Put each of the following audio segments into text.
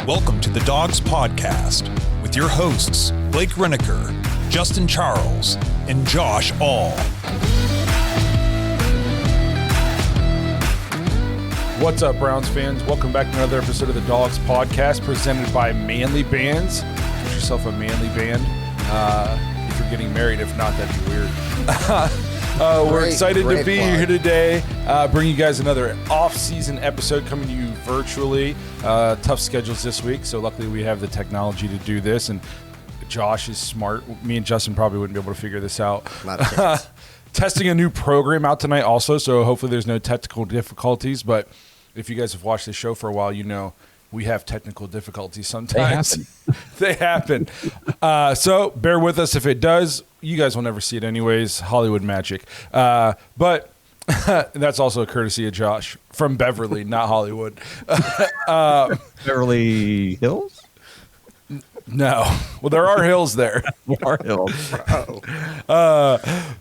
Welcome to the Dogs Podcast with your hosts, Blake Reneker, Justin Charles, and Josh All. What's up, Browns fans? Welcome back to another episode of the Dogs Podcast presented by Manly Bands. Get yourself a Manly band if you're getting married. If not, that'd be weird. We're excited to be here today. Bring you guys another off-season episode coming to you virtually. Tough schedules this week, so luckily we have the technology to do this. And Josh is smart. Me and Justin probably wouldn't be able to figure this out. Not a chance. Testing a new program out tonight also, so hopefully there's no technical difficulties. But if you guys have watched the show for a while, you know we have technical difficulties sometimes. They happen. So bear with us if it does. You guys will never see it anyways. Hollywood magic. But that's also a courtesy of Josh from Beverly, not Hollywood. Beverly Hills? No. Well, there are hills there. There are hills.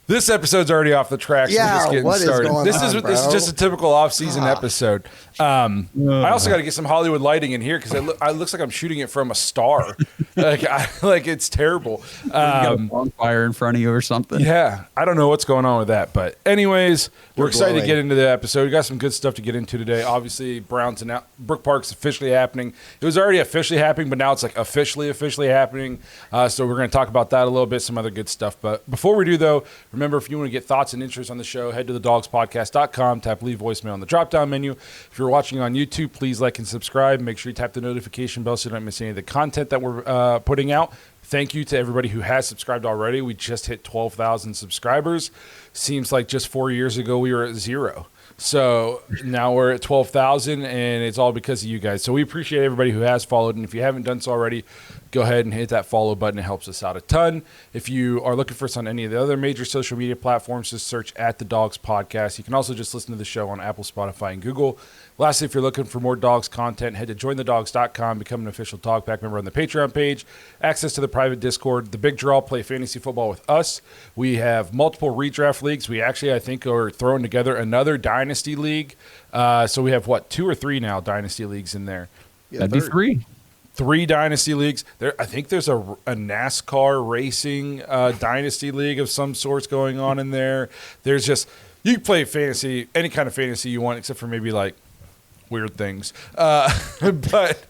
This episode's already off the tracks. Yeah, We're just getting what is started. going This on, is bro? just a typical off-season episode. I also got to get some Hollywood lighting in here because it looks like I'm shooting it from a star. Like it's terrible. You got a bonfire in front of you or something? Yeah, I don't know what's going on with that, but anyways, we're excited to glowing. get into the episode. We got some good stuff to get into today. Obviously, Browns and Brook Park's officially happening. It was already officially happening, but now it's like officially happening. So we're going to talk about that a little bit, some other good stuff. But before we do, though, remember if you want to get thoughts and interests on the show, head to thedogspodcast.com, tap leave voicemail on the drop-down menu. If you're watching on YouTube, please like and subscribe. Make sure you tap the notification bell so you don't miss any of the content that we're putting out. Thank you to everybody who has subscribed already. We just hit 12,000 subscribers. Seems like just 4 years ago we were at 0. So now we're at 12,000, and it's all because of you guys. So we appreciate everybody who has followed, and if you haven't done so already, go ahead and hit that follow button. It helps us out a ton. If you are looking for us on any of the other major social media platforms, just search at The Dogs Podcast. You can also just listen to the show on Apple, Spotify, and Google. Lastly, if you're looking for more Dogs content, head to jointhedogs.com, become an official Dog Pack member on the Patreon page, access to the private Discord, the Big Draw, play fantasy football with us. We have multiple redraft leagues. We actually, I think, are throwing together another Dynasty League. So we have, 2 or 3 now Dynasty Leagues in there? Yeah, That'd be 3. 3 Dynasty Leagues. I think there's a NASCAR racing Dynasty League of some sorts going on in there. There's just, you can play fantasy, any kind of fantasy you want, except for maybe like weird things. But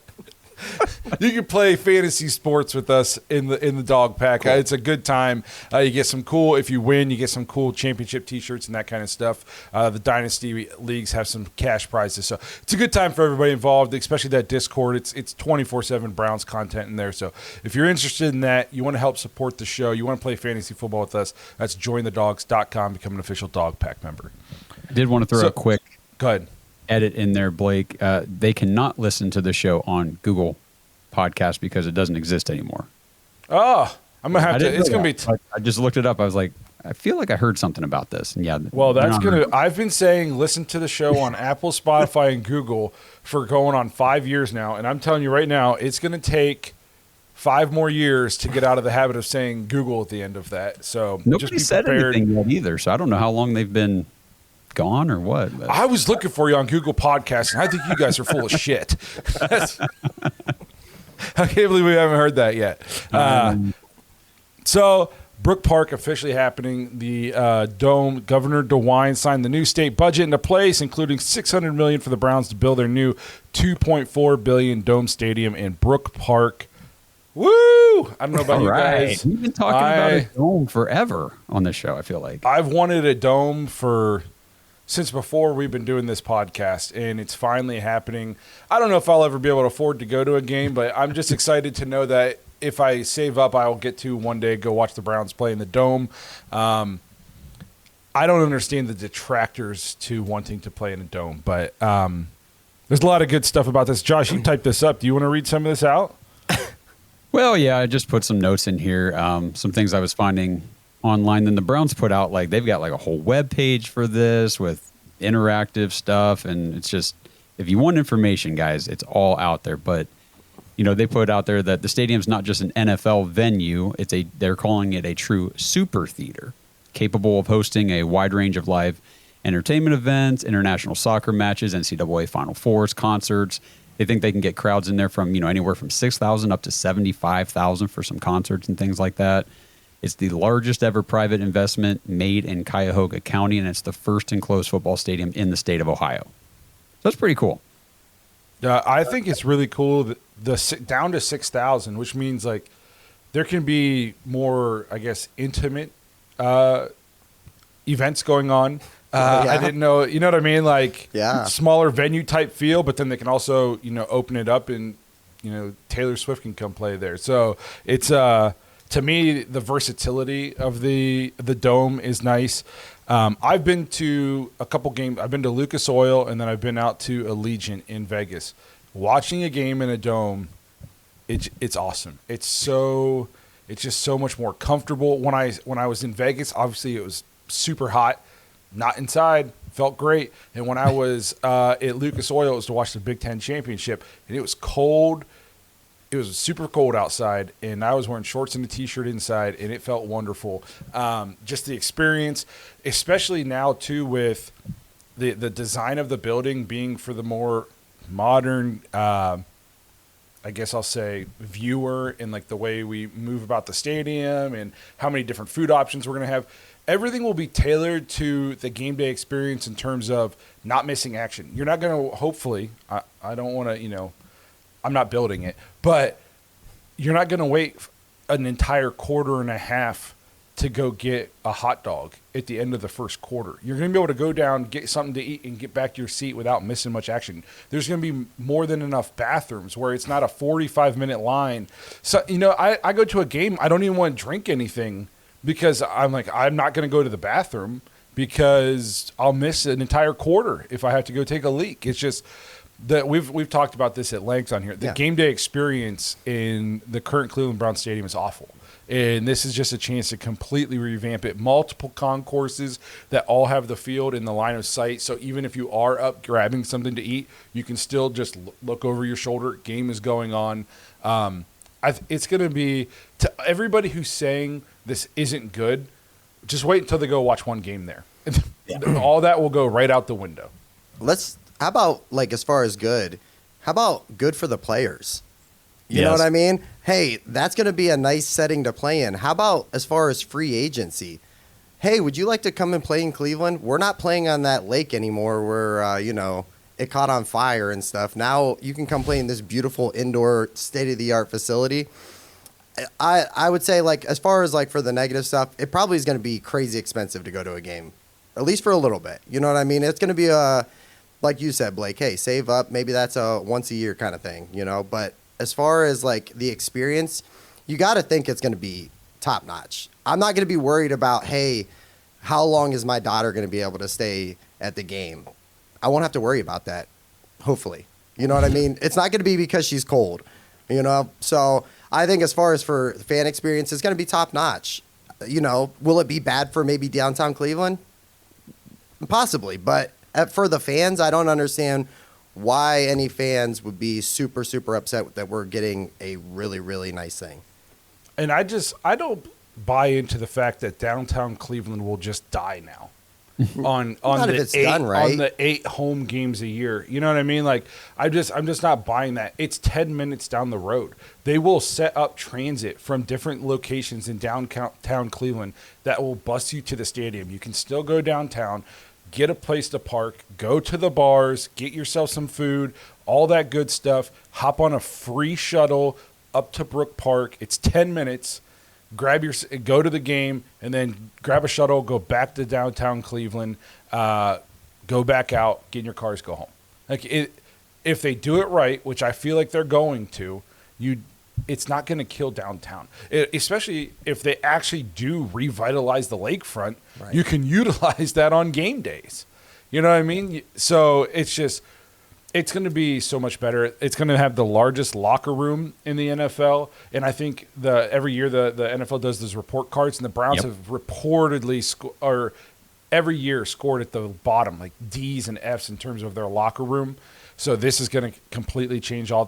you can play fantasy sports with us in the Dog Pack. Cool. It's a good time. You get some cool, if you win, you get some cool championship T-shirts and that kind of stuff. The Dynasty Leagues have some cash prizes. So it's a good time for everybody involved, especially that Discord. It's 24/7 Browns content in there. So if you're interested in that, you want to help support the show, you want to play fantasy football with us, that's jointhedogs.com, become an official Dog Pack member. I did want to throw a quick Go ahead. edit in there, Blake. They cannot listen to the show on Google Podcast because it doesn't exist anymore. Oh, I'm going to have to. It's going to be. I just looked it up. I was like, I feel like I heard something about this. And yeah. Well, that's going to. I've been saying listen to the show on Apple, Spotify, and Google for going on 5 years now. And I'm telling you right now, it's going to take 5 more years to get out of the habit of saying Google at the end of that. So nobody just be said prepared. anything yet either. So I don't know how long they've been gone or what. But. I was looking for you on Google Podcasts, and I think you guys are full of shit. I can't believe we haven't heard that yet. So Brook Park officially happening. The Dome, Governor DeWine signed the new state budget into place, including $600 million for the Browns to build their new $2.4 billion Dome Stadium in Brook Park. Woo! I don't know about you guys. We've been talking about a dome forever on this show, I feel like. I've wanted a dome since before we've been doing this podcast, and it's finally happening. I don't know if I'll ever be able to afford to go to a game, but I'm just excited to know that if I save up, I'll get to one day go watch the Browns play in the Dome. I don't understand the detractors to wanting to play in a dome, but there's a lot of good stuff about this. Josh, you typed this up. Do you want to read some of this out? Well, yeah, I just put some notes in here, some things I was finding online. Then the Browns put out, like, they've got like a whole web page for this with interactive stuff, and it's just, if you want information, guys, it's all out there. But you know, they put out there that the stadium's not just an NFL venue, they're calling it a true super theater, capable of hosting a wide range of live entertainment events, international soccer matches, NCAA Final Fours, concerts, They think they can get crowds in there from, anywhere from 6,000 up to 75,000 for some concerts and things like that. It's the largest ever private investment made in Cuyahoga County, and it's the first enclosed football stadium in the state of Ohio. So that's pretty cool. I think it's really cool that down to 6,000, which means like there can be more, I guess, intimate events going on. I didn't know, you know what I mean? Like smaller venue type feel, but then they can also, open it up and, Taylor Swift can come play there. So it's, to me, the versatility of the dome is nice. I've been to a couple games. I've been to Lucas Oil, and then I've been out to Allegiant in Vegas. Watching a game in a dome, it's awesome. It's just so much more comfortable. When I was in Vegas, obviously it was super hot. Not inside, felt great. And when I was at Lucas Oil, it was to watch the Big Ten championship, and it was cold. It was super cold outside, and I was wearing shorts and a T-shirt inside, and it felt wonderful. Just the experience, especially now, too, with the design of the building being for the more modern, I guess I'll say, viewer, and like the way we move about the stadium and how many different food options we're going to have. Everything will be tailored to the game day experience in terms of not missing action. You're not going to, hopefully, I don't want to, I'm not building it, but you're not going to wait an entire quarter and a half to go get a hot dog at the end of the first quarter. You're going to be able to go down, get something to eat, and get back to your seat without missing much action. There's going to be more than enough bathrooms where it's not a 45-minute line. So, I go to a game, I don't even want to drink anything because I'm like, I'm not going to go to the bathroom because I'll miss an entire quarter if I have to go take a leak. It's just that we've talked about this at length on here. The game day experience in the current Cleveland Browns Stadium is awful. And this is just a chance to completely revamp it. Multiple concourses that all have the field in the line of sight. So even if you are up grabbing something to eat, you can still just look over your shoulder. Game is going on. It's going to be, to everybody who's saying this isn't good, just wait until they go watch one game there. All that will go right out the window. How about, like, as far as good, how about good for the players? You know what I mean? Hey, that's going to be a nice setting to play in. How about as far as free agency? Hey, would you like to come and play in Cleveland? We're not playing on that lake anymore where, it caught on fire and stuff. Now you can come play in this beautiful indoor state-of-the-art facility. I would say, like, as far as, like, for the negative stuff, it probably is going to be crazy expensive to go to a game, at least for a little bit. You know what I mean? It's going to be like you said, Blake, hey, save up. Maybe that's a once-a-year kind of thing, But as far as, like, the experience, you got to think it's going to be top-notch. I'm not going to be worried about, hey, how long is my daughter going to be able to stay at the game? I won't have to worry about that, hopefully. You know what I mean? It's not going to be because she's cold, So I think as far as for fan experience, it's going to be top-notch. Will it be bad for maybe downtown Cleveland? Possibly, but for the fans, I don't understand why any fans would be super, super upset that we're getting a really, really nice thing. And I don't buy into the fact that downtown Cleveland will just die now on the 8 home games a year. You know what I mean? Like, I'm just not buying that. It's 10 minutes down the road. They will set up transit from different locations in downtown Cleveland that will bus you to the stadium. You can still go downtown, get a place to park, go to the bars, get yourself some food, all that good stuff, hop on a free shuttle up to Brook Park. It's 10 minutes. Go to the game, and then grab a shuttle, go back to downtown Cleveland, go back out, get in your cars, go home. If they do it right, which I feel like they're going to, it's not going to kill downtown. Especially if they actually do revitalize the lakefront, right. You can utilize that on game days. You know what I mean? So it's going to be so much better. It's going to have the largest locker room in the NFL. And I think every year the NFL does those report cards, and the Browns have reportedly every year scored at the bottom, like D's and F's in terms of their locker room. So this is going to completely change all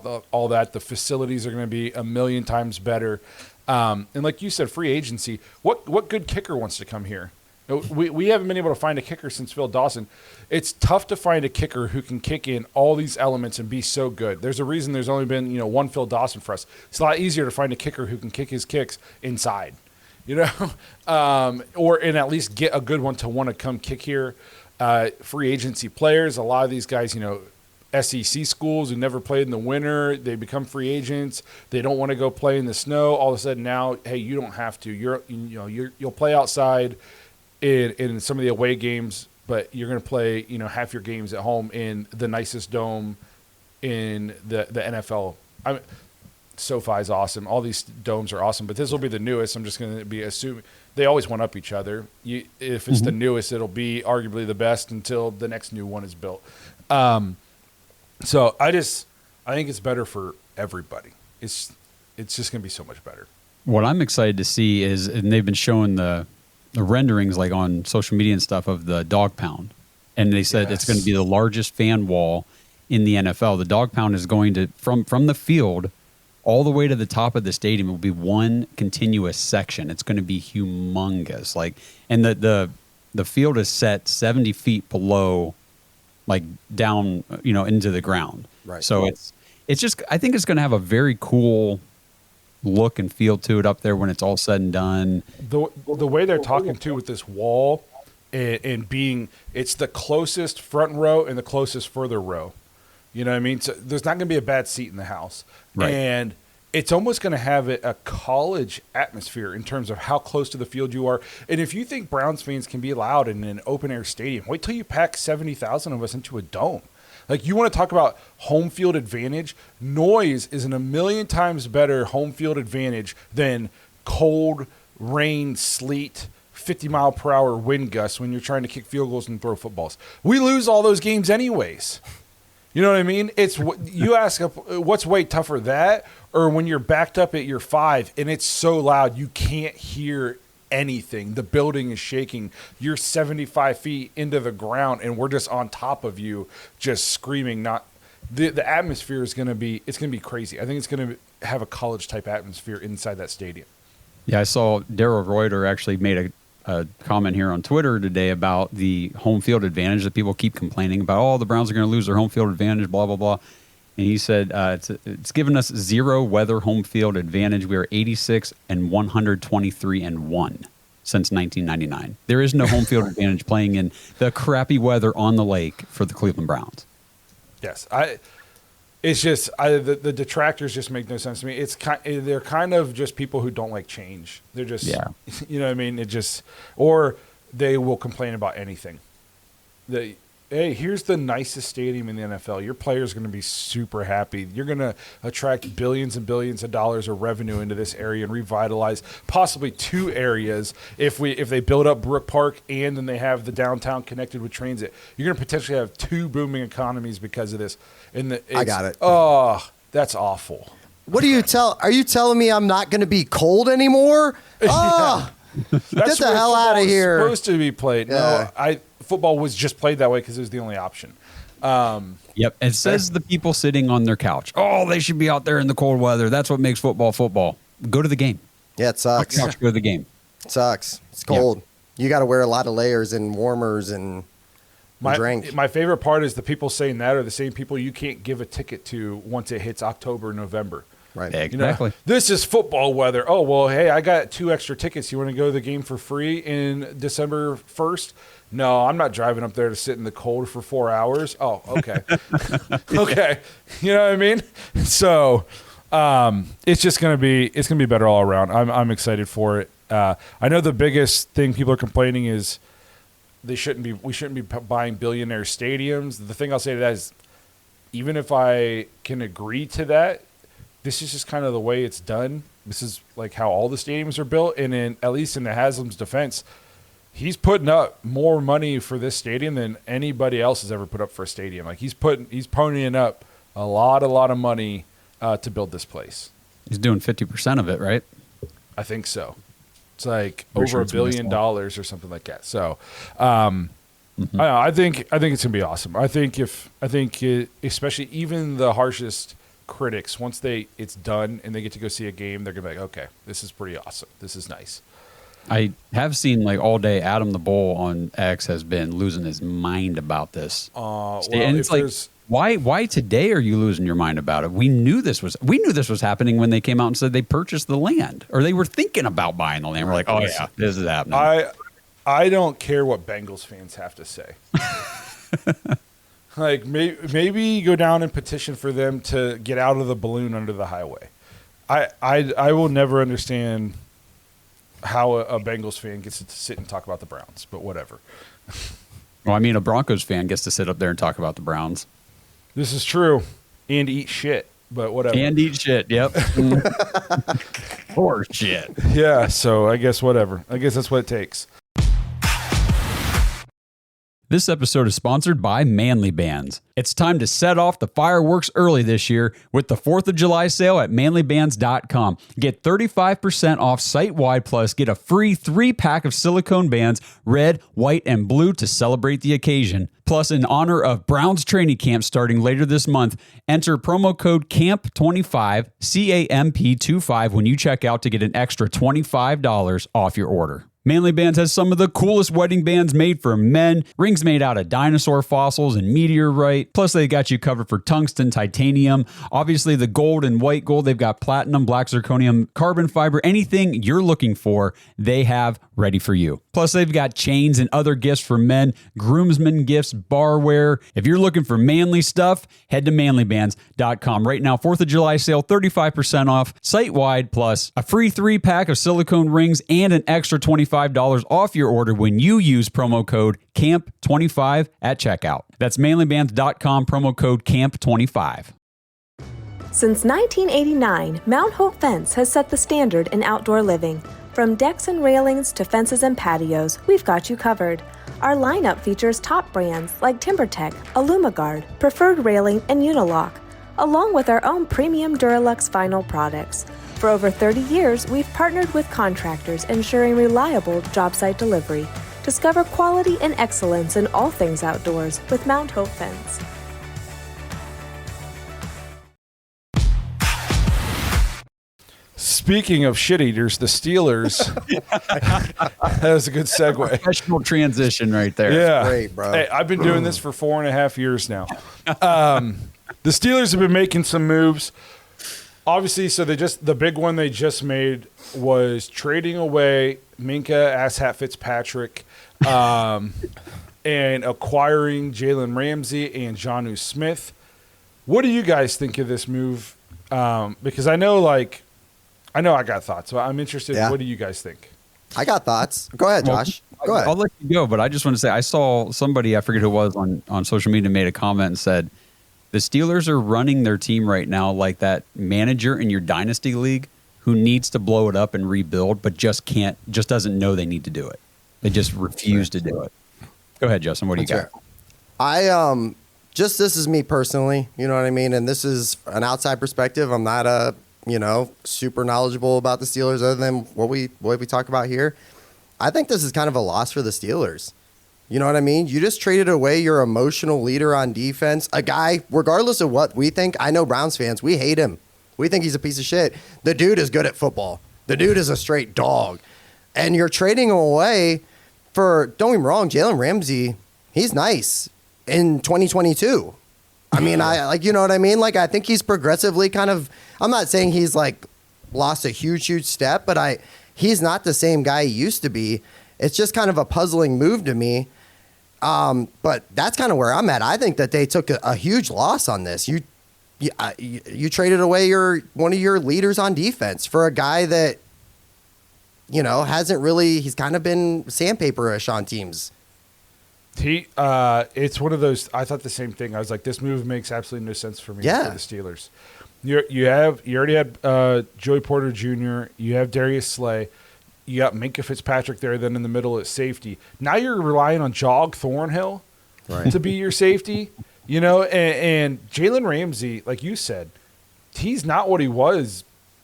that. The facilities are going to be a million times better. And like you said, free agency. What good kicker wants to come here? We haven't been able to find a kicker since Phil Dawson. It's tough to find a kicker who can kick in all these elements and be so good. There's a reason there's only been one Phil Dawson for us. It's a lot easier to find a kicker who can kick his kicks inside, and at least get a good one to want to come kick here. Free agency players, a lot of these guys, SEC schools who never played in the winter, they become free agents. They don't want to go play in the snow. All of a sudden now, hey, you don't have to. You'll play outside in some of the away games, but you're going to play half your games at home in the nicest dome in the NFL. SoFi is awesome. All these domes are awesome, but this will be the newest. I'm just going to be assuming they always one up each other. If it's the newest, it'll be arguably the best until the next new one is built. So I think it's better for everybody. It's just going to be so much better. What I'm excited to see is, and they've been showing the renderings like on social media and stuff of the dog pound, and they said it's going to be the largest fan wall in the NFL. The dog pound is going to from the field all the way to the top of the stadium will be one continuous section. It's going to be humongous. And the field is set 70 feet below, down, into the ground. Right. So it's just, I think it's going to have a very cool look and feel to it up there when it's all said and done. The way they're talking to with this wall and being, it's the closest front row and the closest further row. You know what I mean? So there's not going to be a bad seat in the house. Right. And it's almost going to have a college atmosphere in terms of how close to the field you are. And if you think Browns fans can be loud in an open-air stadium, wait till you pack 70,000 of us into a dome. You want to talk about home field advantage? Noise is a million times better home field advantage than cold, rain, sleet, 50-mile-per-hour wind gusts when you're trying to kick field goals and throw footballs. We lose all those games anyways. You know what I mean? You ask what's way tougher, that or when you're backed up at your 5 and it's so loud you can't hear anything. The building is shaking. You're 75 feet into the ground and we're just on top of you, just screaming. The atmosphere is going to be crazy. I think it's going to have a college type atmosphere inside that stadium. Yeah, I saw Daryl Reuter actually made a comment here on Twitter today about the home field advantage that people keep complaining about. Oh, the Browns are going to lose their home field advantage, blah, blah, blah. And he said it's given us zero weather home field advantage. We are 86 and 123 and 1 since 1999. There is no home field advantage playing in the crappy weather on the lake for the Cleveland Browns. Yes, it's just the detractors just make no sense to me. They're kind of just people who don't like change. They're just you know what I mean. Or they will complain about anything. Hey, here's the nicest stadium in the NFL. Your players are going to be super happy. You're going to attract billions and billions of dollars of revenue into this area and revitalize possibly 2 areas if they build up Brook Park and then they have the downtown connected with transit. You're going to potentially have 2 booming economies because of this. I got it. Oh, that's awful. What are you telling me I'm not going to be cold anymore? Oh, That's get the hell out of here. Supposed to be played. Yeah. No, football was just played that way because it was the only option. Yep. It says the people sitting on their couch. Oh, they should be out there in the cold weather. That's what makes football football. Go to the game. Yeah, it sucks. Couch, go to the game. It sucks. It's cold. Yeah. You got to wear a lot of layers and warmers and drink. My favorite part is the people saying that are the same people you can't give a ticket to once it hits October, November. Right. Exactly. This is football weather. Oh, well, hey, I got 2 extra tickets. You want to go to the game for free in December 1st? No, I'm not driving up there to sit in the cold for 4 hours. Oh, okay. Okay. You know what I mean? So it's just going to be better all around. I'm excited for it. I know the biggest thing people are complaining is we shouldn't be buying billionaire stadiums. The thing I'll say to that is, even if I can agree to that, this is just kind of the way it's done. This is like how all the stadiums are built. And at least in the Haslam's defense, he's putting up more money for this stadium than anybody else has ever put up for a stadium. Like he's ponying up a lot of money to build this place. He's doing 50% of it, right? I think so. It's like over $1 billion or something like that. So, I think it's gonna be awesome. I think especially even the harshest critics, once it's done and they get to go see a game, they're gonna be like, okay, this is pretty awesome. This is nice. I have seen like all day Adam the Bull on X has been losing his mind about this. And it's like, why today are you losing your mind about it? We knew this was happening when they came out and said they purchased the land, or they were thinking about buying the land. We're like, oh yeah, this is happening. I don't care what Bengals fans have to say. Like maybe go down and petition for them to get out of the balloon under the highway. I will never understand how a Bengals fan gets to sit and talk about the Browns, but whatever. Well, I mean, a Broncos fan gets to sit up there and talk about the Browns. This is true. And eat shit, but whatever. And eat shit, yep. Or shit. Yeah, so I guess whatever. I guess that's what it takes. This episode is sponsored by Manly Bands. It's time to set off the fireworks early this year with the 4th of July sale at manlybands.com. Get 35% off site-wide, plus get a free 3-pack of silicone bands, red, white, and blue to celebrate the occasion. Plus, in honor of Browns training camp starting later this month, enter promo code CAMP25, CAMP25, when you check out to get an extra $25 off your order. Manly Bands has some of the coolest wedding bands made for men, rings made out of dinosaur fossils and meteorite. Plus, they got you covered for tungsten, titanium, obviously the gold and white gold. They've got platinum, black zirconium, carbon fiber, anything you're looking for, they have ready for you. Plus, they've got chains and other gifts for men, groomsmen gifts, barware. If you're looking for manly stuff, head to manlybands.com. Right now, 4th of July sale, 35% off, site-wide, plus a free 3-pack of silicone rings and an extra $25 off your order when you use promo code CAMP25 at checkout. That's manlybands.com, promo code CAMP25. Since 1989, Mount Hope Fence has set the standard in outdoor living. From decks and railings to fences and patios, we've got you covered. Our lineup features top brands like TimberTech, Alumiguard, Preferred Railing, and Unilock, along with our own premium Duralux vinyl products. For over 30 years, we've partnered with contractors ensuring reliable job site delivery. Discover quality and excellence in all things outdoors with Mount Hope Fence. Speaking of shit eaters, the Steelers. That was a good segue. Professional transition right there. Yeah. Great, bro. Hey, I've been doing this for 4.5 years now. The Steelers have been making some moves. Obviously, so the big one they just made was trading away Minkah Asshat Fitzpatrick and acquiring Jalen Ramsey and Jonnu Smith. What do you guys think of this move? Because I know I got thoughts, so I'm interested. Yeah. What do you guys think? I got thoughts. Go ahead, Josh. Go ahead. I'll let you go, but I just want to say I saw somebody, I forget who it was, on social media made a comment and said, the Steelers are running their team right now like that manager in your dynasty league who needs to blow it up and rebuild, but just doesn't know they need to do it. They just refuse to do it. Go ahead, Justin. What do you got? I this is me personally, you know what I mean? And this is an outside perspective. I'm not super knowledgeable about the Steelers other than what we talk about here. I think this is kind of a loss for the Steelers. You know what I mean? You just traded away your emotional leader on defense. A guy, regardless of what we think, I know Browns fans, we hate him. We think he's a piece of shit. The dude is good at football. The dude is a straight dog. And you're trading him away for, don't get me wrong, Jalen Ramsey, he's nice in 2022. I mean, you know what I mean? Like, I think he's progressively kind of, I'm not saying he's like lost a huge step, but he's not the same guy he used to be. It's just kind of a puzzling move to me. But that's kind of where I'm at. I think that they took a huge loss on this. You traded away one of your leaders on defense for a guy that, hasn't really, he's kind of been sandpaper-ish on teams. It's one of those, I thought the same thing. I was like, this move makes absolutely no sense for me for the Steelers. You already had Joey Porter Jr., you have Darius Slay, you got Minkah Fitzpatrick there, then in the middle at safety. Now you're relying on Jog Thornhill to be your safety, and Jalen Ramsey, like you said, he's not what he was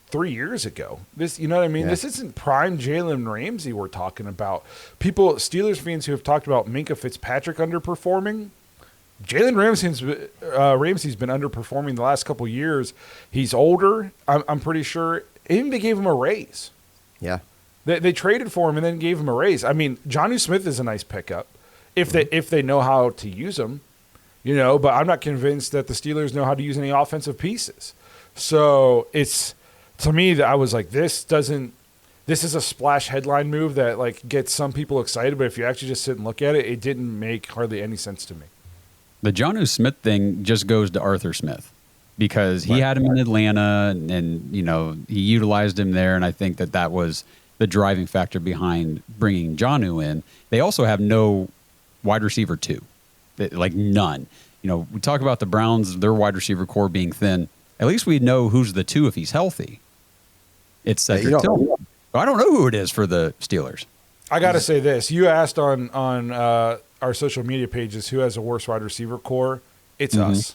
3 years ago. This, you know what I mean? Yeah. This isn't prime Jalen Ramsey we're talking about. Steelers fans who have talked about Minkah Fitzpatrick underperforming, Jalen Ramsey's been underperforming the last couple of years. He's older, I'm pretty sure. Even they gave him a raise. Yeah. They traded for him and then gave him a raise. I mean, Jonnu Smith is a nice pickup if they know how to use him, but I'm not convinced that the Steelers know how to use any offensive pieces. So it's, to me, that I was like, this is a splash headline move that like gets some people excited, but if you actually just sit and look at it, it didn't make hardly any sense to me. The Jonnu Smith thing just goes to Arthur Smith because he had him in Atlanta and he utilized him there. And I think that was the driving factor behind bringing Jonnu in. They also have no wide receiver 2, like none. We talk about the Browns, their wide receiver core being thin. At least we know who's the 2 if he's healthy. It's Cedric Tillman. I don't know who it is for the Steelers. I got to say this. You asked on our social media pages who has a worse wide receiver core. It's us.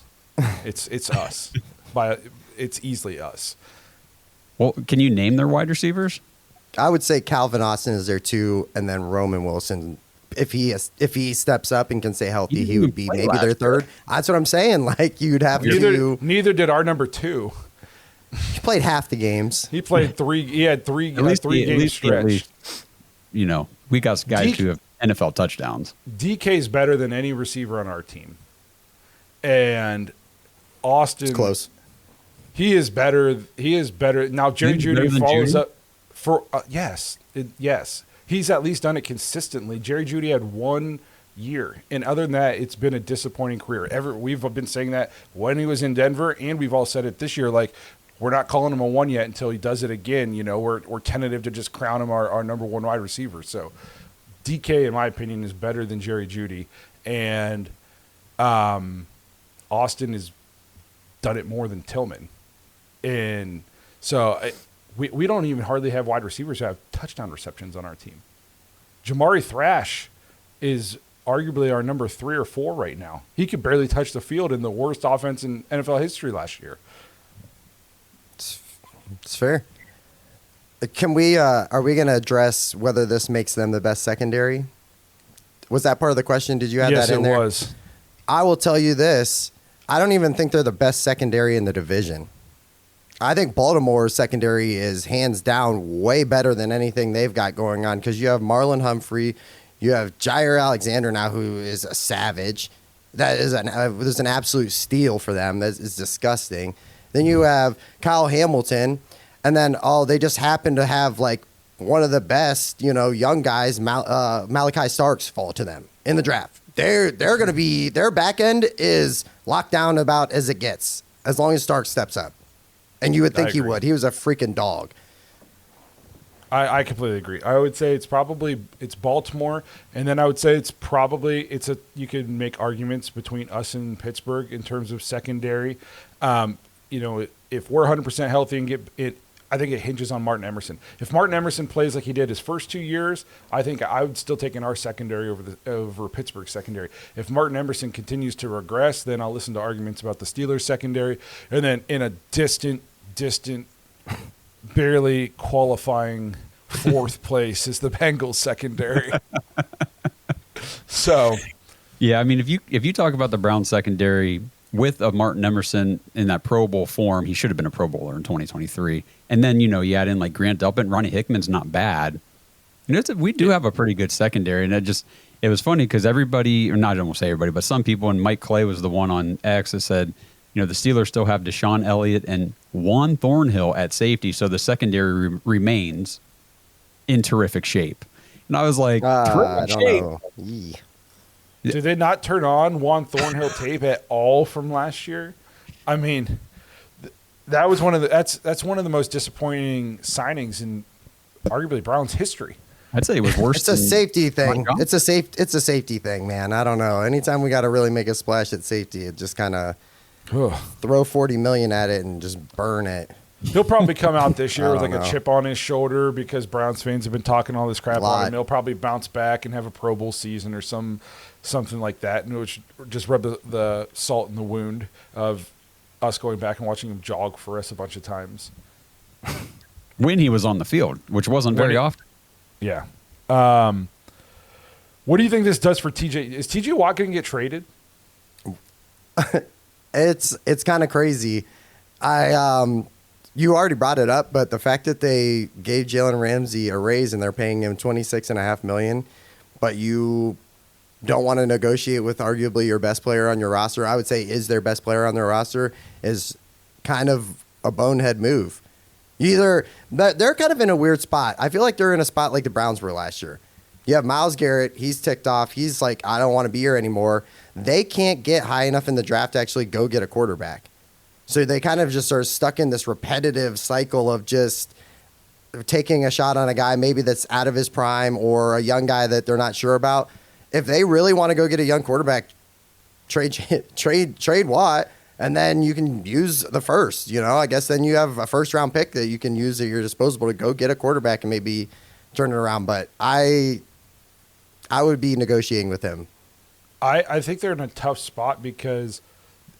It's us. It's easily us. Well, can you name their wide receivers? I would say Calvin Austin is their 2, and then Roman Wilson. If he steps up and can stay healthy, he would be maybe their 3rd. That's what I'm saying. Like you'd have Neither did our number 2. He played half the games. He played 3. He had 3 games stretch. We got guys who have NFL touchdowns. DK is better than any receiver on our team, and Austin. It's close. He is better. Now Jerry Jeudy follows up for yes. He's at least done it consistently. Jerry Jeudy had 1 year, and other than that, it's been a disappointing career. We've been saying that when he was in Denver, and we've all said it this year. Like, we're not calling him a 1 yet until he does it again. We're tentative to just crown him our number 1 wide receiver. So DK, in my opinion, is better than Jerry Jeudy, and Austin has done it more than Tillman, and so we don't even hardly have wide receivers who have touchdown receptions on our team. Jamari Thrash is arguably our number 3 or 4 right now. He could barely touch the field in the worst offense in NFL history last year. It's fair. Can we? Are we going to address whether this makes them the best secondary? Was that part of the question? Did you add that in there? Yes, it was. I will tell you this. I don't even think they're the best secondary in the division. I think Baltimore's secondary is hands down way better than anything they've got going on because you have Marlon Humphrey, you have Jair Alexander now, who is a savage. That is an absolute steal for them. That is disgusting. Then you have Kyle Hamilton, and then they just happen to have like one of the best, young guys, Malachi Starks, fall to them in the draft. They're going to be, their back end is locked down about as it gets, as long as Starks steps up. And you would think he would. He was a freaking dog. I completely agree. I would say it's Baltimore, and then I would say you could make arguments between us and Pittsburgh in terms of secondary. If we're 100% healthy and get it, I think it hinges on Martin Emerson. If Martin Emerson plays like he did his first 2 years, I think I would still take our secondary over Pittsburgh's secondary. If Martin Emerson continues to regress, then I'll listen to arguments about the Steelers secondary. And then in a distant, barely qualifying 4th place is the Bengals secondary. So, yeah, I mean, if you talk about the Browns secondary with a Martin Emerson in that Pro Bowl form, he should have been a Pro Bowler in 2023. And then, you add in like Grant Delpit, Ronnie Hickman's not bad. We do have a pretty good secondary. And it was funny because everybody, or not, I won't say everybody, but some people, and Mike Clay was the one on X that said, the Steelers still have Deshaun Elliott and Juan Thornhill at safety. So the secondary remains in terrific shape. And I was like, I don't know. Did they not turn on Juan Thornhill tape at all from last year? I mean, that was that's one of the most disappointing signings in arguably Browns history. I'd say it was worse. It's a safety thing. It's a safety thing, man. I don't know. Anytime we got to really make a splash at safety, it just kind of throw $40 million at it and just burn it. He'll probably come out this year with a chip on his shoulder because Browns fans have been talking all this crap on him. He'll probably bounce back and have a Pro Bowl season or something like that, and which just rub the salt in the wound of us going back and watching him jog for us a bunch of times. When he was on the field, which wasn't very often. Yeah. What do you think this does for TJ? Is TJ Watt going to get traded? It's kind of crazy. You already brought it up, but the fact that they gave Jalen Ramsey a raise and they're paying him $26.5 million, but you don't want to negotiate with arguably your best player on your roster, I would say is their best player on their roster, is kind of a bonehead move. They're kind of in a weird spot. I feel like they're in a spot like the Browns were last year. You have Myles Garrett. He's ticked off. He's like, I don't want to be here anymore. They can't get high enough in the draft to actually go get a quarterback. So they kind of just are stuck in this repetitive cycle of just taking a shot on a guy maybe that's out of his prime or a young guy that they're not sure about. If they really want to go get a young quarterback, trade Watt, and then you can use the first. I guess then you have a first-round pick that you can use at your disposal to go get a quarterback and maybe turn it around. But I would be negotiating with him. I think they're in a tough spot because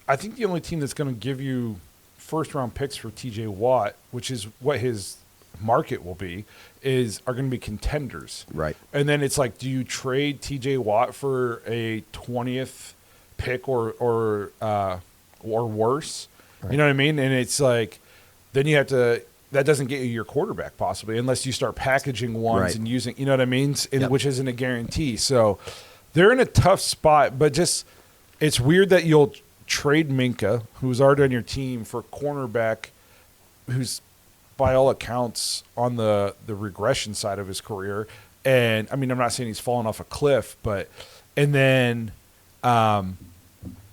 I think the only team that's going to give you first-round picks for TJ Watt, which is what his market will be, are going to be contenders. Right. And then it's like, do you trade TJ Watt for a 20th pick or worse? Right. You know what I mean? And it's like, then you have to – that doesn't get you your quarterback possibly unless you start packaging ones right. and using – you know what I mean? Yep. Which isn't a guarantee. So they're in a tough spot, but just it's weird that you'll trade Minka, who's already on your team, for cornerback who's – by all accounts, on the regression side of his career. And, I mean, I'm not saying he's fallen off a cliff, but – and then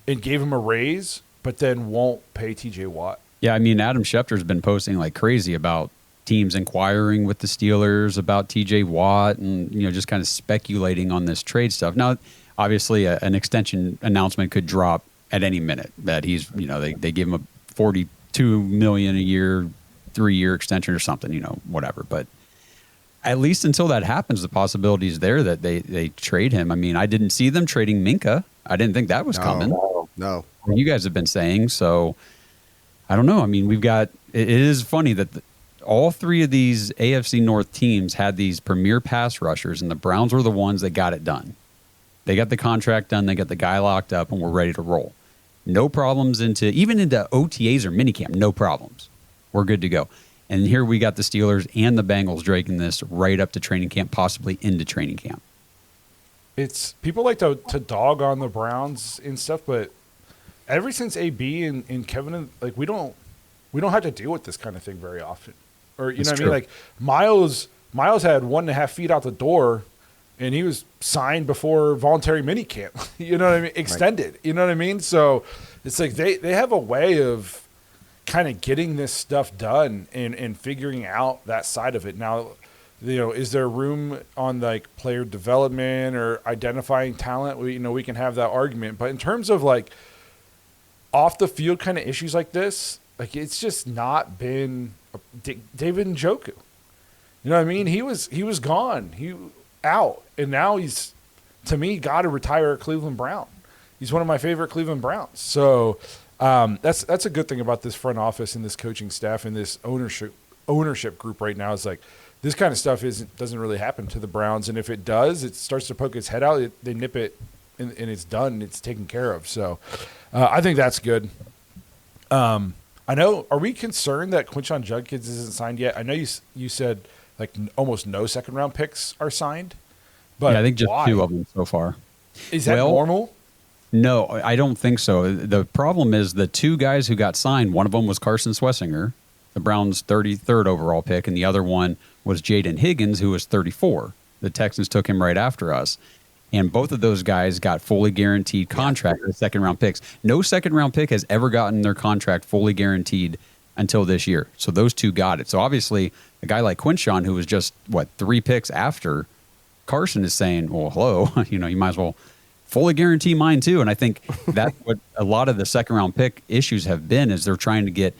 it gave him a raise, but then won't pay TJ Watt. Yeah, I mean, Adam Schefter's been posting like crazy about teams inquiring with the Steelers about TJ Watt and, just kind of speculating on this trade stuff. Now, obviously, an extension announcement could drop at any minute that he's, they give him a $42 million a year 3-year extension or something, whatever. But at least until that happens, the possibility is there that they trade him. I mean, I didn't see them trading Minka. I didn't think that was coming. No. You guys have been saying, so I don't know. I mean, it is funny that all three of these AFC North teams had these premier pass rushers, and the Browns were the ones that got it done. They got the contract done. They got the guy locked up, and we're ready to roll. No problems even into OTAs or minicamp, no problems. We're good to go. And here we got the Steelers and the Bengals dragging this right up to training camp, possibly into training camp. It's people like to dog on the Browns and stuff, but ever since AB and Kevin, like we don't have to deal with this kind of thing very often. Or you know what I mean? Like Miles had 1.5 feet out the door, and he was signed before voluntary minicamp. You know what I mean? Extended. Right. You know what I mean? So it's like they have a way of kind of getting this stuff done and figuring out that side of it. Now, is there room on like player development or identifying talent? We can have that argument. But in terms of like off the field kind of issues like this, like it's just not been David Njoku. You know what I mean? He was gone. He out. And now he's, to me, got to retire a Cleveland Brown. He's one of my favorite Cleveland Browns. So that's a good thing about this front office and this coaching staff and this ownership group right now is like this kind of stuff doesn't really happen to the Browns, and if it does, it starts to poke its head out. They nip it, and it's done. It's taken care of. So I think that's good. I know. Are we concerned that Quinshon Judkins isn't signed yet? I know you said like almost no second round picks are signed, but yeah, I think just why? 2 of them so far. Is that normal? No, I don't think so. The problem is the 2 guys who got signed, one of them was Carson Swessinger, the Browns' 33rd overall pick, and the other one was Jaden Higgins, who was 34. The Texans took him right after us. And both of those guys got fully guaranteed contract as second-round picks. No second-round pick has ever gotten their contract fully guaranteed until this year. So those 2 got it. So obviously, a guy like Quinshon, who was just, 3 picks after Carson, is saying, well, hello, you might as well fully guarantee mine too. And I think that's what a lot of the second-round pick issues have been, is they're trying to get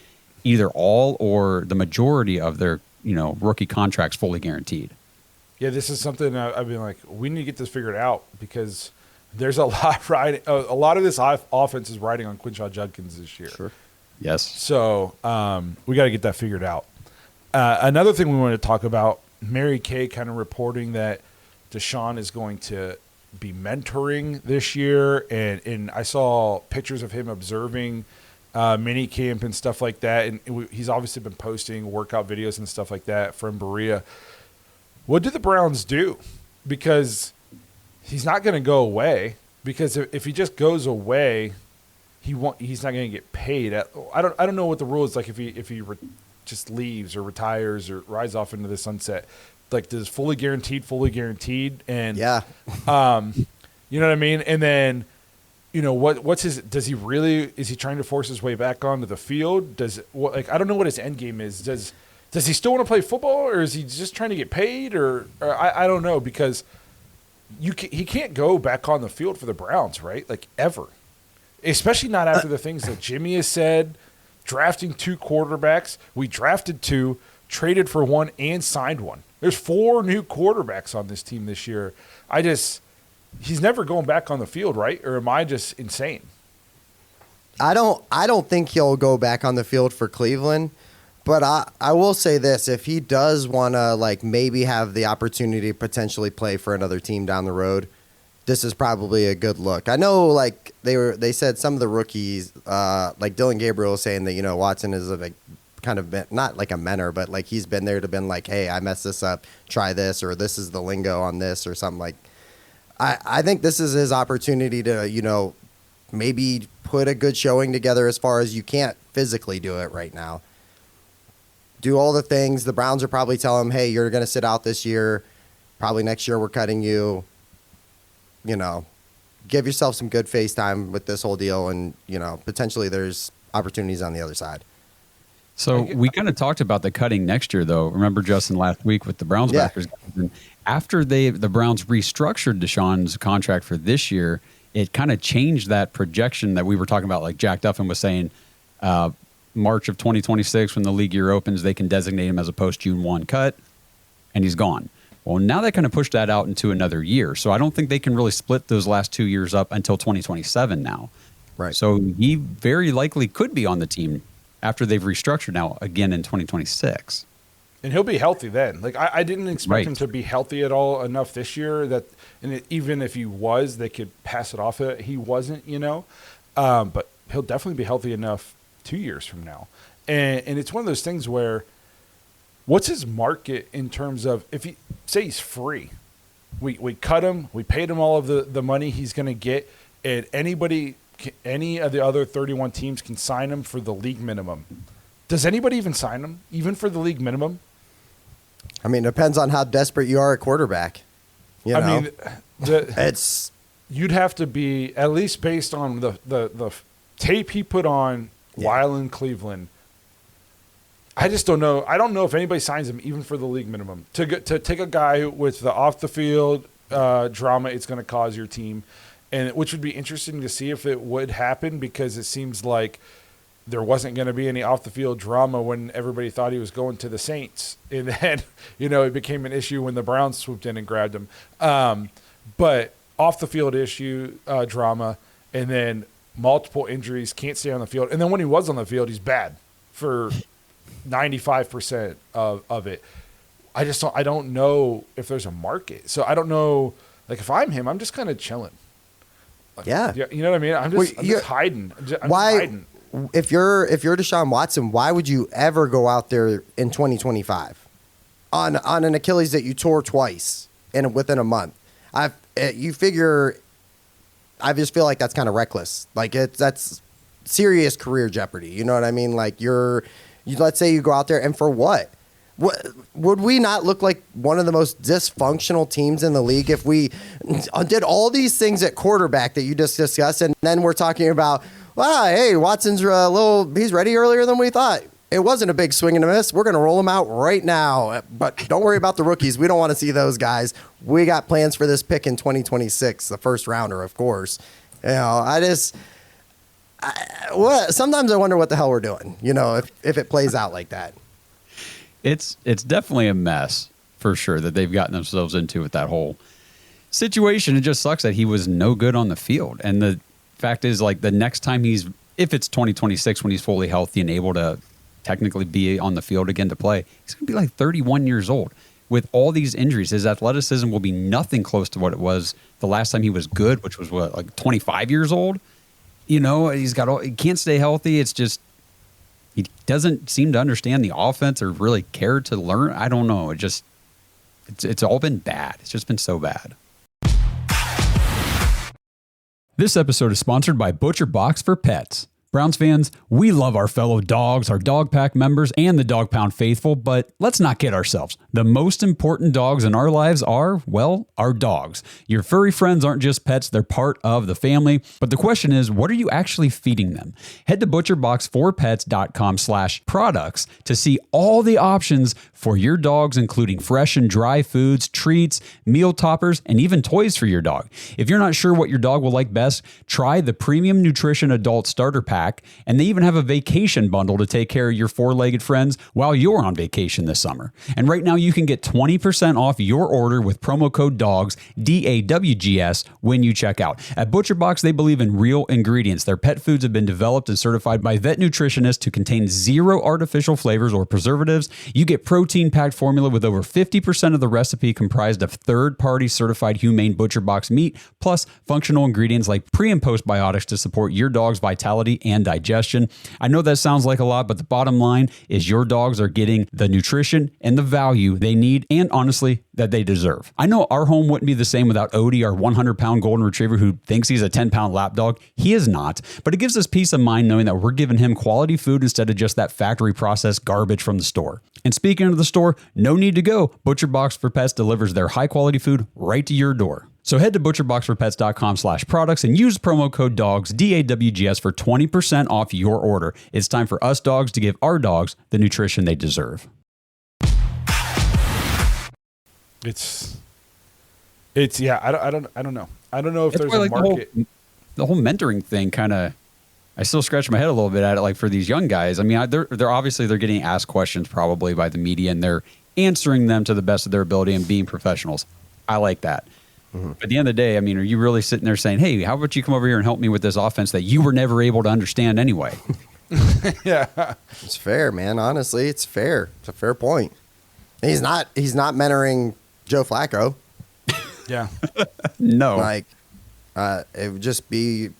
either all or the majority of their, rookie contracts fully guaranteed. Yeah, this is something I've been like, we need to get this figured out because there's a lot riding. A lot of this offense is riding on Quinshon Judkins this year. Sure. Yes. So we got to get that figured out. Another thing we wanted to talk about, Mary Kay kind of reporting that Deshaun is going to be mentoring this year, and I saw pictures of him observing mini camp and stuff like that. And he's obviously been posting workout videos and stuff like that from Berea. What do the Browns do? Because he's not going to go away. Because if he just goes away, he's not going to get paid. I don't know what the rule is like if he just leaves or retires or rides off into the sunset. Like, does fully guaranteed, and Yeah. you know what I mean? And then, what's his? Is he trying to force his way back onto the field? I don't know what his end game is. Does he still want to play football, or is he just trying to get paid, or I don't know, because he can't go back on the field for the Browns, right? Like, ever, especially not after the things that Jimmy has said. Drafting 2 quarterbacks, we drafted 2, traded for 1, and signed 1. There's 4 new quarterbacks on this team this year. He's never going back on the field, right? Or am I just insane? I don't think he'll go back on the field for Cleveland, but I will say this: if he does want to maybe have the opportunity to potentially play for another team down the road, this is probably a good look. I know they said some of the rookies, Dylan Gabriel, saying that Watson is kind of been, not like a mentor, but he's been there to been like, hey, I messed this up, try this, or this is the lingo on this, or something like. I think this is his opportunity to maybe put a good showing together as far as you can't physically do it right now. Do all the things. The Browns are probably telling him, hey, you're going to sit out this year. Probably next year we're cutting you. Give yourself some good face time with this whole deal, and, potentially there's opportunities on the other side. So we kind of talked about the cutting next year, though. Remember, Justin, last week with the Browns backers? After the Browns restructured Deshaun's contract for this year, it kind of changed that projection that we were talking about. Like Jack Duffin was saying, March of 2026, when the league year opens, they can designate him as a post-June 1 cut, and he's gone. Well, now they kind of pushed that out into another year. So I don't think they can really split those last 2 years up until 2027 now. Right. So he very likely could be on the team after they've restructured now again in 2026. And he'll be healthy then. I didn't expect him to be healthy at all enough this year even if he was, they could pass it off. He wasn't, but he'll definitely be healthy enough 2 years from now. And it's one of those things where, what's his market in terms of, if he say he's free, we cut him, we paid him all of the money he's going to get, and any of the other 31 teams can sign him for the league minimum. Does anybody even sign him, even for the league minimum? I mean, it depends on how desperate you are at quarterback. You'd have to be, at least based on the tape he put on while in Cleveland. I just don't know. I don't know if anybody signs him even for the league minimum. To take a guy with the off the field drama it's going to cause your team, and which would be interesting to see if it would happen, because it seems like there wasn't going to be any off the field drama when everybody thought he was going to the Saints, and then it became an issue when the Browns swooped in and grabbed him. But off the field issue drama, and then multiple injuries, can't stay on the field, and then when he was on the field, he's bad for 95% of it. I don't know if there's a market. So I don't know. If I'm him, I'm just kind of chilling. Yeah. You know what I mean? I'm just hiding. I'm hiding. If you're Deshaun Watson, why would you ever go out there in 2025 on an Achilles that you tore twice within a month? I just feel like that's kind of reckless. That's serious career jeopardy. You know what I mean? Let's say you go out there, and for what? Would we not look like one of the most dysfunctional teams in the league if we did all these things at quarterback that you just discussed, and then we're talking about, hey, Watson's he's ready earlier than we thought. It wasn't a big swing and a miss. We're going to roll him out right now. But don't worry about the rookies. We don't want to see those guys. We got plans for this pick in 2026, the first rounder, of course. Sometimes I wonder what the hell we're doing, if it plays out like that. It's definitely a mess, for sure, that they've gotten themselves into with that whole situation. It just sucks that he was no good on the field. And the fact is, the next time if it's 2026 when he's fully healthy and able to technically be on the field again to play, he's going to be 31 years old. With all these injuries, his athleticism will be nothing close to what it was the last time he was good, which was 25 years old. You know, he can't stay healthy. It's just, he doesn't seem to understand the offense or really care to learn. I don't know. It's all been bad. It's just been so bad. This episode is sponsored by Butcher Box for Pets. Browns fans, we love our fellow dogs, our Dog Pack members, and the Dog Pound faithful, but let's not kid ourselves. The most important dogs in our lives are, well, our dogs. Your furry friends aren't just pets, they're part of the family. But the question is, what are you actually feeding them? Head to butcherbox4pets.com/products to see all the options for your dogs, including fresh and dry foods, treats, meal toppers, and even toys for your dog. If you're not sure what your dog will like best, try the Premium Nutrition Adult Starter Pack, and they even have a vacation bundle to take care of your four-legged friends while you're on vacation this summer. And right now you can get 20% off your order with promo code DAWGS, DAWGS, when you check out. At ButcherBox, they believe in real ingredients. Their pet foods have been developed and certified by vet nutritionists to contain zero artificial flavors or preservatives. You get protein-packed formula with over 50% of the recipe comprised of third-party certified humane ButcherBox meat, plus functional ingredients like pre- and postbiotics to support your dog's vitality and digestion. I know that sounds like a lot, but the bottom line is your dogs are getting the nutrition and the value they need, and honestly, that they deserve. I know our home wouldn't be the same without Odie, our 100-pound golden retriever who thinks he's a 10-pound lap dog. He is not, but it gives us peace of mind knowing that we're giving him quality food instead of just that factory processed garbage from the store. And speaking of the store, no need to go. Butcher Box for Pets delivers their high-quality food right to your door. So head to butcherboxforpets.com/products and use promo code DAWGS, DAWGS, for 20% off your order. It's time for us dogs to give our dogs the nutrition they deserve. It's yeah. I don't know. I don't know if That's there's why, a like, market. The whole mentoring thing kind of, I still scratch my head a little bit at it. Like for these young guys, I mean, they're obviously they're getting asked questions probably by the media and they're answering them to the best of their ability and being professionals. I like that. But at the end of the day, I mean, are you really sitting there saying, hey, how about you come over here and help me with this offense that you were never able to understand anyway? Yeah. It's fair, man. Honestly, it's fair. It's a fair point. And he's not mentoring Joe Flacco. Yeah. No. Like, it would just be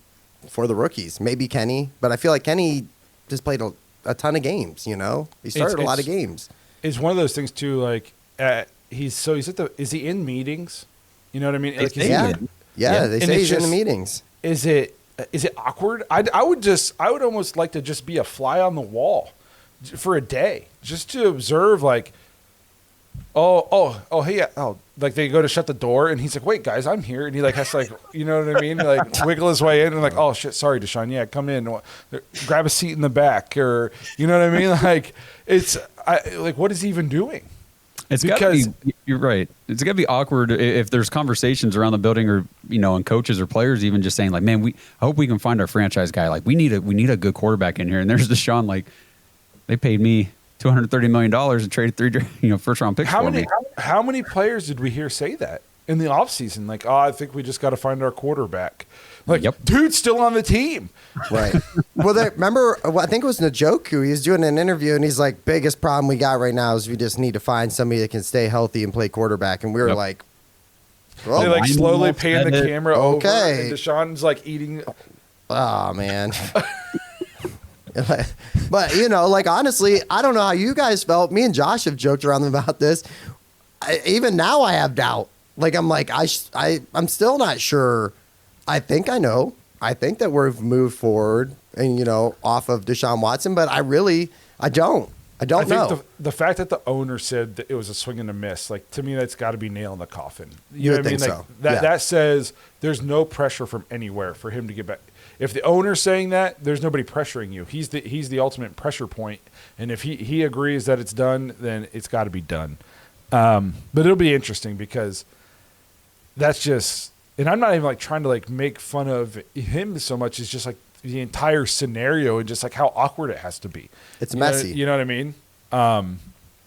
for the rookies. Maybe Kenny, but I feel like Kenny just played a ton of games, you know? He started a lot of games. It's one of those things too, like is he in meetings? You know what I mean? Like, Yeah, they say he's in the just- meetings. Is it awkward? I would almost like to just be a fly on the wall for a day, just to observe. Like, like they go to shut the door, and he's like, "Wait, guys, I'm here," and he like has to, like, you know what I mean? Like wiggle his way in, and like, "Oh shit, sorry, Deshaun, yeah, come in, grab a seat in the back," or you know what I mean? Like, what is he even doing? It's because you're right. It's got to be awkward if there's conversations around the building, or and coaches or players even just saying like, "Man, I hope we can find our franchise guy. Like, we need a good quarterback in here." And there's Deshaun. Like, they paid me $230 million and traded 3 first round picks for me. How many players did we hear say that in the offseason? Like, I think we just got to find our quarterback. Like, dude's still on the team. Right. Well, remember, I think it was Njoku. He was doing an interview, and he's like, biggest problem we got right now is we just need to find somebody that can stay healthy and play quarterback. And we were like, well, they like slowly pan the camera over, and Deshaun's like eating. Oh, man. But, like, honestly, I don't know how you guys felt. Me and Josh have joked around about this. Even now I have doubt. Like, I'm like, I'm still not sure. I think I know. I think that we've moved forward and, off of Deshaun Watson, but I don't. I don't know. Think the fact that the owner said that it was a swing and a miss, like, to me, that's got to be nail in the coffin. You know would what I mean? think Like, so. that says there's no pressure from anywhere for him to get back. If the owner's saying that, there's nobody pressuring you. He's the ultimate pressure point, and if he agrees that it's done, then it's got to be done. But it'll be interesting because that's just. And I'm not even like trying to like make fun of him so much. It's just like the entire scenario and just like how awkward it has to be. It's messy. You know what I mean?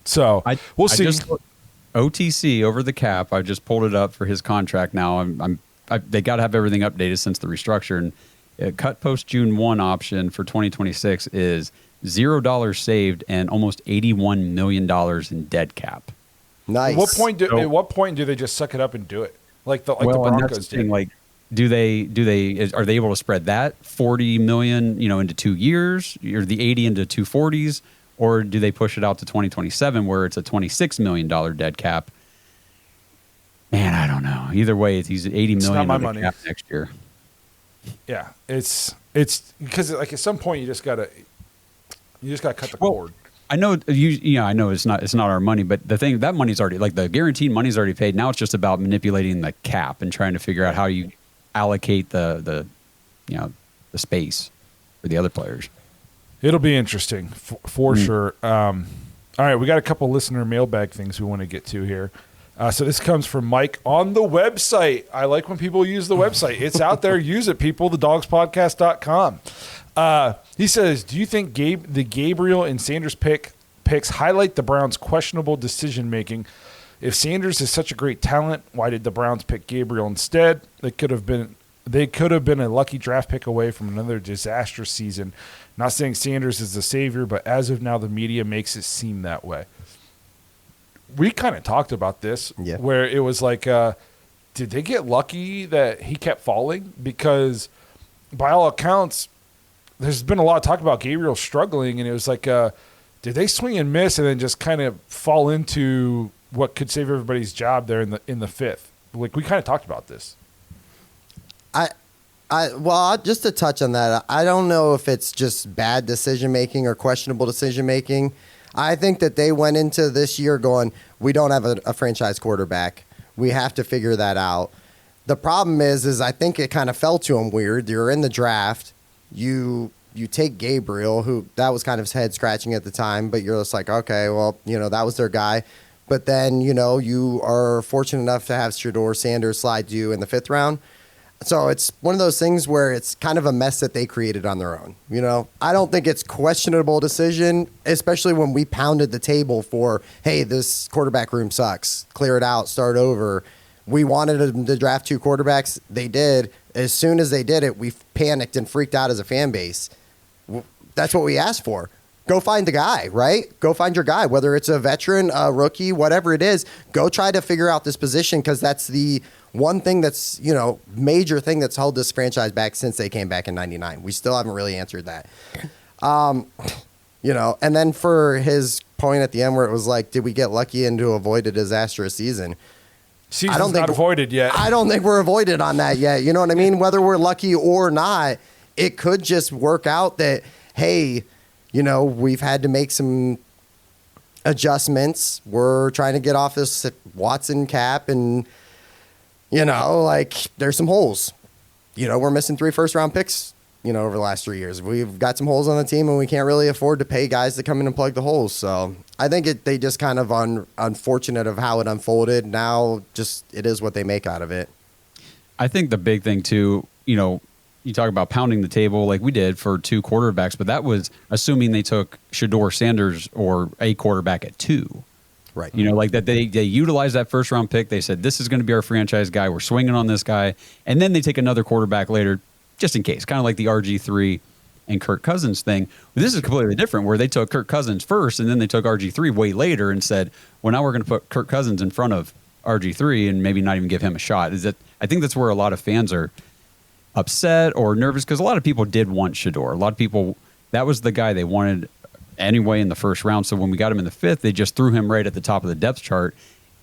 So we'll see. OTC over the cap. I just pulled it up for his contract now. They got to have everything updated since the restructure. And cut post June 1 option for 2026 is $0 saved and almost $81 million in dead cap. Nice. At what point do they just suck it up and do it? Like the Broncos did. Like, are they able to spread that 40 million, into 2 years, or the 80 into 240s, or do they push it out to 2027 where it's a $26 million dead cap? Man, I don't know. Either way, he's 80 million not my under money. cap next year. Yeah, it's because like at some point you just gotta cut the cord. I know I know it's not our money, but the thing, that money's already, like, the guaranteed money's already paid. Now it's just about manipulating the cap and trying to figure out how you allocate the space for the other players. It'll be interesting for sure. All right, we got a couple listener mailbag things we want to get to here. So this comes from Mike on the website. I like when people use the website. It's out there. Use it, people. thedogspodcast.com. He says, do you think the Gabriel and Sanders picks highlight the Browns' questionable decision-making? If Sanders is such a great talent, why did the Browns pick Gabriel instead? They could have been a lucky draft pick away from another disastrous season. Not saying Sanders is the savior, but as of now, the media makes it seem that way. We kind of talked about this, where it was like, did they get lucky that he kept falling? Because by all accounts, there's been a lot of talk about Gabriel struggling, and it was like, did they swing and miss and then just kind of fall into what could save everybody's job there in the fifth? Like, we kind of talked about this. Well, just to touch on that, I don't know if it's just bad decision making or questionable decision making. I think that they went into this year going, we don't have a franchise quarterback. We have to figure that out. The problem is I think it kind of fell to them weird. You're in the draft. You take Gabriel, who that was kind of head scratching at the time, but you're just like, okay, well, that was their guy. But then, you are fortunate enough to have Shedeur Sanders slide you in the fifth round. So it's one of those things where it's kind of a mess that they created on their own. I don't think it's questionable decision, especially when we pounded the table for, hey, this quarterback room sucks. Clear it out, start over. We wanted them to draft 2 quarterbacks. They did. As soon as they did it, we panicked and freaked out as a fan base. That's what we asked for. Go find the guy, right? Go find your guy, whether it's a veteran, a rookie, whatever it is. Go try to figure out this position, because that's the one thing that's, major thing that's held this franchise back since they came back in 99. We still haven't really answered that. And then for his point at the end where it was like, did we get lucky and to avoid a disastrous season? Season's not avoided yet. I don't think we're avoided on that yet. You know what I mean? Whether we're lucky or not, it could just work out that, hey, we've had to make some adjustments. We're trying to get off this Watson cap, and, there's some holes. We're missing 3 first-round picks, over the last 3 years. We've got some holes on the team, and we can't really afford to pay guys to come in and plug the holes. So I think they just kind of unfortunate of how it unfolded. Now just it is what they make out of it. I think the big thing, too, you talk about pounding the table like we did for 2 quarterbacks, but that was assuming they took Shedeur Sanders or a quarterback at 2. Right. Like that they utilized that first round pick. They said, this is going to be our franchise guy. We're swinging on this guy. And then they take another quarterback later, just in case, kind of like the RG3 and Kirk Cousins thing. But this is completely different, where they took Kirk Cousins first and then they took RG3 way later and said, well, now we're going to put Kirk Cousins in front of RG3 and maybe not even give him a shot. I think that's where a lot of fans are upset or nervous, because a lot of people did want Shedeur. A lot of people, that was the guy they wanted anyway in the first round. So when we got him in the 5th, they just threw him right at the top of the depth chart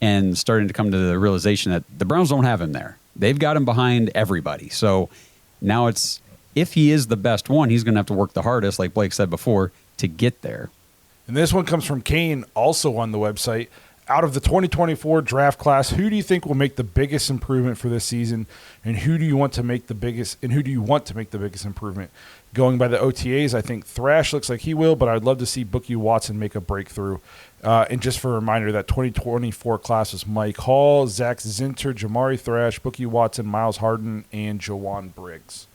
and starting to come to the realization that the Browns don't have him there. They've got him behind everybody. So now it's, if he is the best one, he's going to have to work the hardest, like Blake said before, to get there. And this one comes from Kane, also on the website. Out of the 2024 draft class, who do you think will make the biggest improvement for this season, and who do you want to make the biggest improvement? Going by the OTAs, I think Thrash looks like he will, but I'd love to see Bookie Watson make a breakthrough. And just for a reminder, that 2024 class was Mike Hall, Zach Zinter, Jamari Thrash, Bookie Watson, Miles Harden, and Jawan Briggs.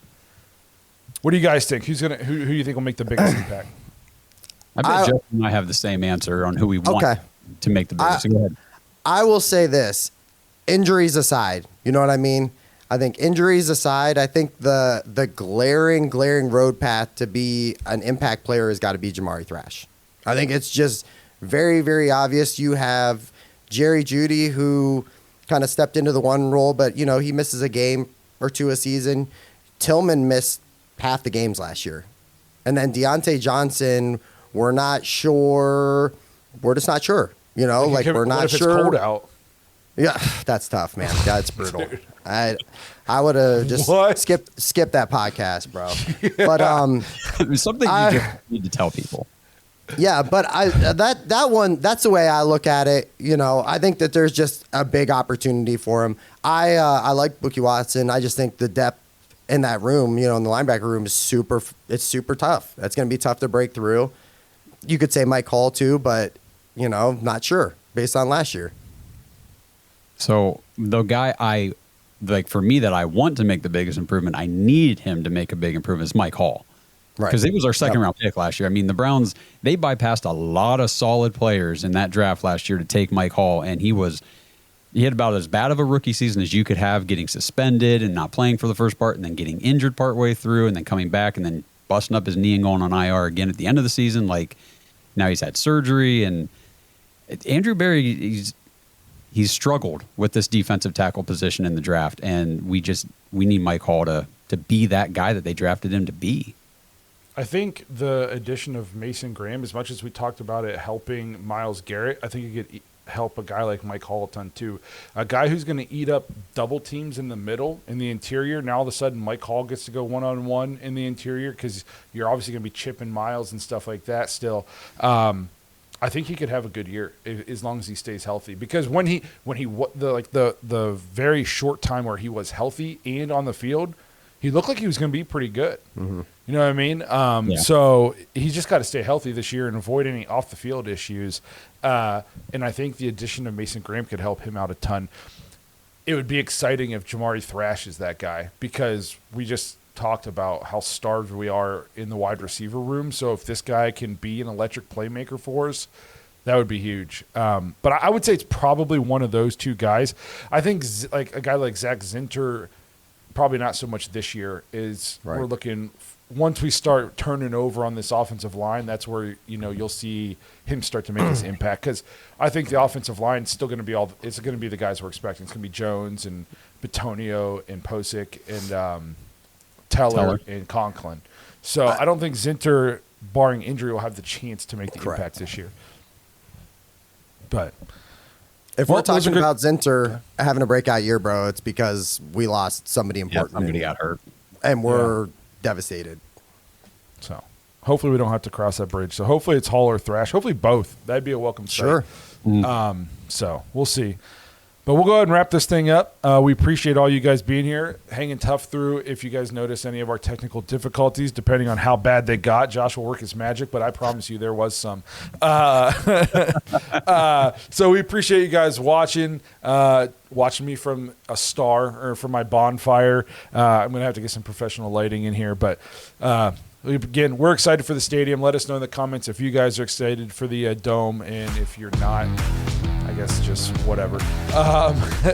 What do you guys think? Who do you think will make the biggest impact? I bet Justin and I have the same answer on who we want to make the biggest. Go ahead. I will say this, injuries aside, you know what I mean? I think injuries aside, I think the glaring road path to be an impact player has got to be Jamari Thrash. I think it's just very, very obvious. You have Jerry Jeudy, who kind of stepped into the one role, but, he misses a game or two a season. Tillman missed half the games last year. And then Deontay Johnson, we're not sure. We're just not sure. You know, like we're not sure. It's cold out. Yeah, that's tough, man. That's brutal. I would have just skipped that podcast, bro. But something you just need to tell people. Yeah, but that one, that's the way I look at it. You know, I think that there's just a big opportunity for him. I like Bookie Watson. I just think the depth in that room, you know, in the linebacker room is super tough. That's going to be tough to break through. You could say Mike Hall too, but, you know, not sure based on last year. So the guy for me that I want to make the biggest improvement, I need him to make a big improvement is Mike Hall. Right. Because it was our second round pick last year. I mean, the Browns, they bypassed a lot of solid players in that draft last year to take Mike Hall, and he had about as bad of a rookie season as you could have, getting suspended and not playing for the first part, and then getting injured partway through, and then coming back and then busting up his knee and going on IR again at the end of the season. Like, now he's had surgery, and Andrew Berry, he's struggled with this defensive tackle position in the draft, and we need Mike Hall to be that guy that they drafted him to be. I think the addition of Mason Graham, as much as we talked about it helping Myles Garrett, I think it could help a guy like Mike Hall a ton too. A guy who's going to eat up double teams in the middle, in the interior. Now all of a sudden Mike Hall gets to go one-on-one in the interior because you're obviously going to be chipping Myles and stuff like that still. I think he could have a good year as long as he stays healthy. Because when the very short time where he was healthy and on the field, he looked like he was going to be pretty good. Mm-hmm. You know what I mean? So he's just got to stay healthy this year and avoid any off the field issues. And I think the addition of Mason Graham could help him out a ton. It would be exciting if Jamari Thrash is that guy, because we just talked about how starved we are in the wide receiver room. So if this guy can be an electric playmaker for us, that would be huge. But I would say it's probably one of those two guys. I think like a guy like Zach Zinter, probably not so much this year, is right. We're looking once we start turning over on this offensive line, that's where, you know, you'll see him start to make his impact. Because I think the offensive line is still going to be it's going to be the guys we're expecting. It's going to be Jones and Bitonio and Posick and Teller and Conklin. So I don't think Zinter, barring injury, will have the chance to make the impact this year. But if we're talking about Zinter having a breakout year, bro, it's because we lost somebody important. Yeah, somebody got hurt. And we're devastated. So hopefully we don't have to cross that bridge. So hopefully it's Hall or Thrash. Hopefully both. That'd be a welcome sight. Sure. Mm. So we'll see. But we'll go ahead and wrap this thing up. We appreciate all you guys being here, hanging tough through. If you guys notice any of our technical difficulties, depending on how bad they got, Josh will work his magic, but I promise you there was some. So we appreciate you guys watching me from a star or from my bonfire. I'm going to have to get some professional lighting in here, but again, we're excited for the stadium. Let us know in the comments if you guys are excited for the dome, and if you're not, I guess just whatever.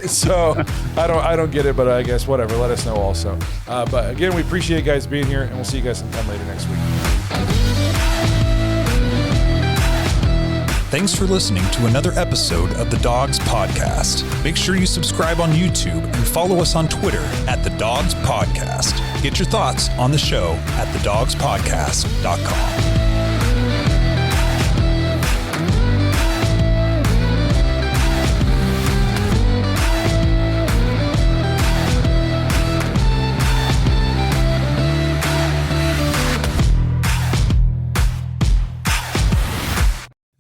So I don't get it, but I guess whatever. Let us know also. But again, we appreciate you guys being here, and we'll see you guys sometime later next week. Thanks for listening to another episode of the Dogs Podcast. Make sure you subscribe on YouTube and follow us on Twitter at The Dogs Podcast. Get your thoughts on the show at thedogspodcast.com.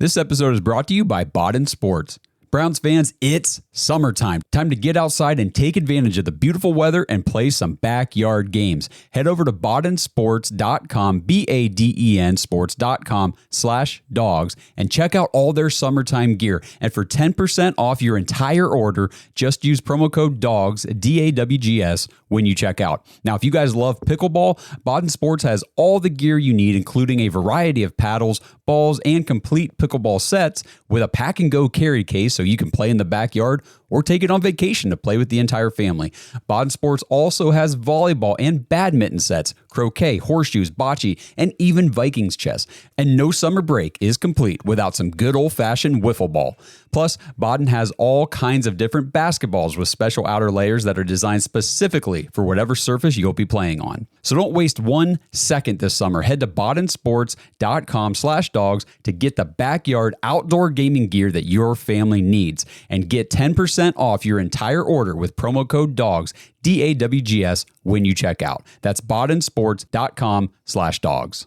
This episode is brought to you by Bodden Sports. Browns fans, it's summertime. Time to get outside and take advantage of the beautiful weather and play some backyard games. Head over to boddensports.com, BADEN sports.com/dogs, and check out all their summertime gear. And for 10% off your entire order, just use promo code DOGS, DAWGS, when you check out. Now, if you guys love pickleball, Bodden Sports has all the gear you need, including a variety of paddles, balls, and complete pickleball sets with a pack and go carry case so you can play in the backyard or take it on vacation to play with the entire family. Baden Sports also has volleyball and badminton sets, croquet, horseshoes, bocce, and even Vikings chess. And no summer break is complete without some good old-fashioned wiffle ball. Plus, Baden has all kinds of different basketballs with special outer layers that are designed specifically for whatever surface you'll be playing on. So don't waste 1 second this summer. Head to badensports.com/dogs to get the backyard outdoor gaming gear that your family needs and get 10% off your entire order with promo code DAWGS, DAWGS, when you check out. That's badensports.com/dogs.